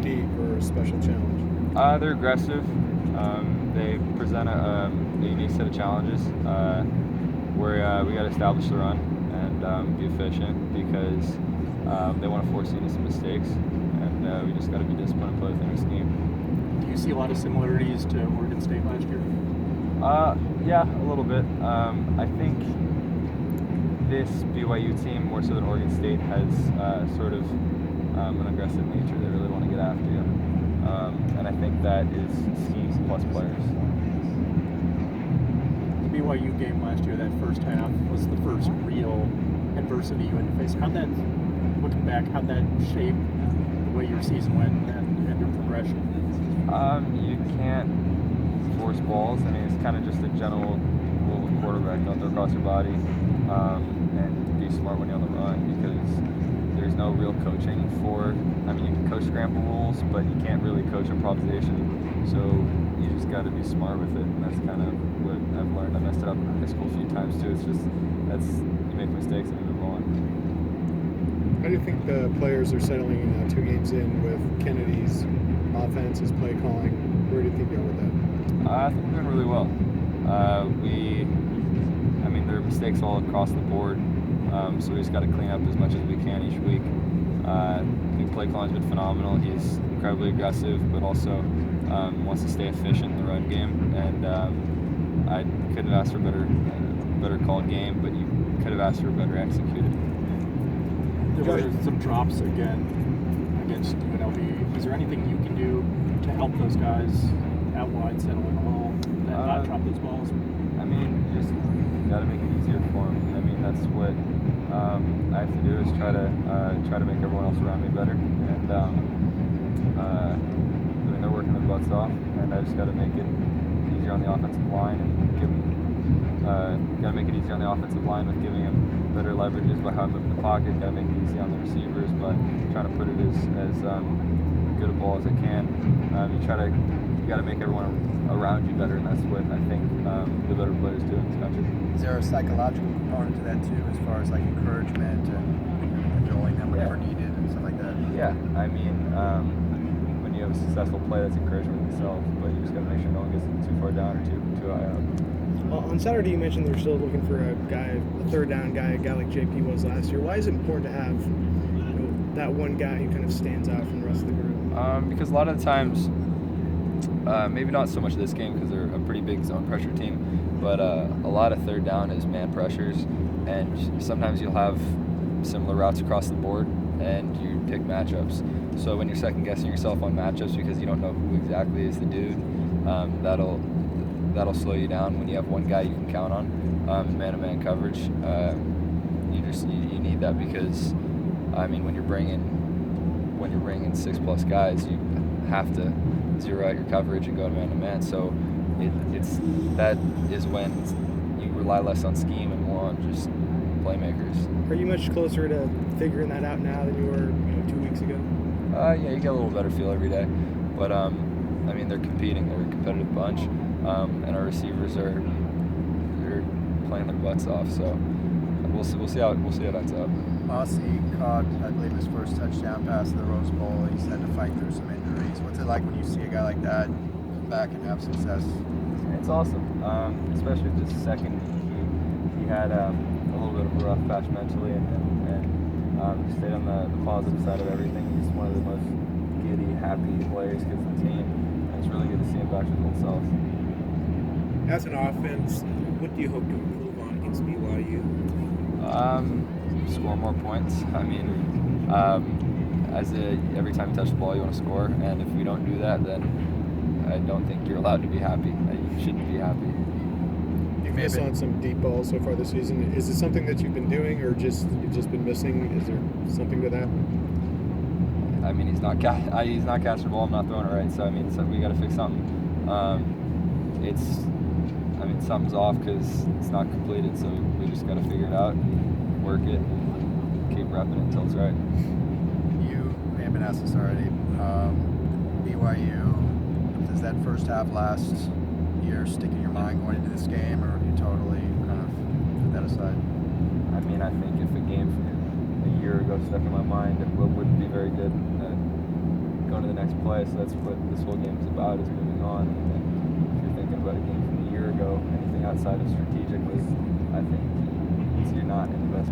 compete for a special challenge? They're aggressive. They present a unique set of challenges where we got to establish the run and be efficient because they want to force you into some mistakes, and we just got to be disciplined and play within our scheme. Do you see a lot of similarities to Oregon State last year? Yeah, a little bit. I think this BYU team, more so than Oregon State, has sort of an aggressive nature. They really want to get after you. And I think that is schemes plus players. The BYU game last year, that first half, was the first real adversity you had to face. Looking back, how'd that shape the way your season went and your progression? You can't force balls. I mean, it's kind of just a general rule of quarterback. Don't throw across your body and be smart when you're on the run because there's no real coaching for, I mean, you can coach scramble rules, but you can't really coach improvisation. So you just got to be smart with it, and that's kind of what I've learned. I messed it up in high school a few times too. It's just, you make mistakes and you move on. How do you think the players are settling 2 games in with Kennedy's offense, his play calling? Where do you think you're with that? I think we're doing really well. There are mistakes all across the board, so we just got to clean up as much as we can each week. I think play calling's been phenomenal. He's incredibly aggressive, but also wants to stay efficient in the run game. And I couldn't have asked for a better called game, but you could have asked for a better executed. There were some drops again against UNLV. Is there anything you can do to help those guys out wide settle in the hole and not drop those balls? Just got to make it easier for them. That's what I have to do is try to make everyone else around me better. And they're working their butts off, and I just got to make it easier on the offensive line and got to make it easier on the offensive line with giving them better leverages by how I move in the pocket. Got to make it easy on the receivers by trying to put it as good a ball as I can. You got to make everyone around you better, and that's what I think the better players do in this country. Is there a psychological component to that too, as far as like encouragement and cajoling them whenever needed and stuff like that? Yeah, when you have a successful play, that's encouragement in itself, but you just got to make sure no one gets too far down or too high up. Well, on Saturday, you mentioned they're still looking for a third down guy, a guy like JP was last year. Why is it important to have that one guy who kind of stands out from the rest of the group? Because a lot of the times, maybe not so much this game because they're a pretty big zone pressure team, but a lot of third down is man pressures, and sometimes you'll have similar routes across the board, and you pick matchups. So when you're second guessing yourself on matchups because you don't know who exactly is the dude, that'll slow you down. When you have one guy you can count on in man-to-man coverage, you need that because when you're bringing 6+ guys, you have to zero out your coverage and go to man-to-man. So that is when you rely less on scheme and more on just playmakers. Are you much closer to figuring that out now than you were 2 weeks ago? Yeah, you get a little better feel every day. But they're competing. They're a competitive bunch, and our receivers they're playing their butts off. So we'll see how it ends up. Mossy caught, I believe, his first touchdown pass in the Rose Bowl. He's had to fight through some injuries. What's it like when you see a guy like that come back and have success? It's awesome, especially this second. He had a little bit of a rough patch mentally, and stayed on the positive side of everything. He's one of the most giddy, happy players because of the team, and it's really good to see him back to his old self. As an offense, what do you hope to improve on against BYU? Score more points. Every time you touch the ball, you want to score, and if we don't do that, then I don't think you're allowed to be happy. You shouldn't be happy. You've missed on some deep balls so far this season. Is it something that you've been doing, or you've just been missing? Is there something to that? He's not catching the ball. I'm not throwing it right. So we got to fix something. Something's off because it's not completed. So we just got to figure it out and work it and keep repping it until it's right. You may have been asked this already. BYU, does that first half last year stick in your mind going into this game, or do you totally kind of put that aside? I think if a game from a year ago stuck in my mind, it wouldn't be very good. Going to the next play. So that's what this whole game is about, is moving on. And if you're thinking about a game from a year ago, anything outside of strategically, I think you're not in the best